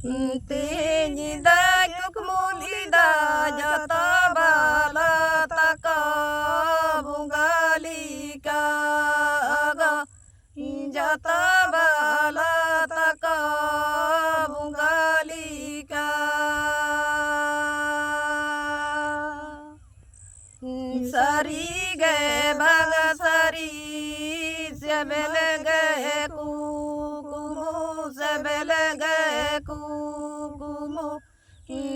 Tenyida kukmulida jata bala taka bungalika aga jata bala taka bungalika sari ge baga sari sebel ge kukumu sebel ge kukumu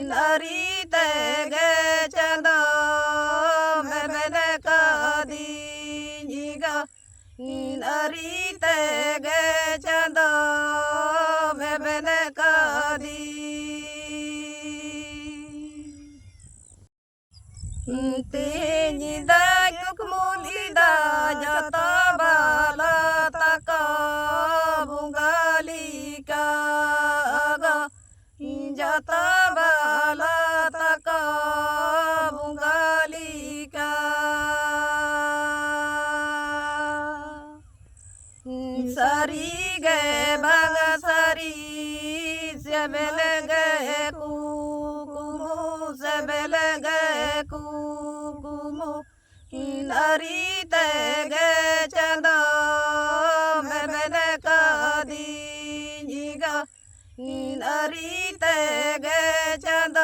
nari te ge chanda mebel ka dinjiga nari te ge chanda mebel ka di Tenyida kukmulida jata bala taka bungalika aga jata bala taka bungalika sari ge baga sari sebel ge kukumu sebel ge kukumu nari te ge chanda mebel ka dinjiga nari te ge chanda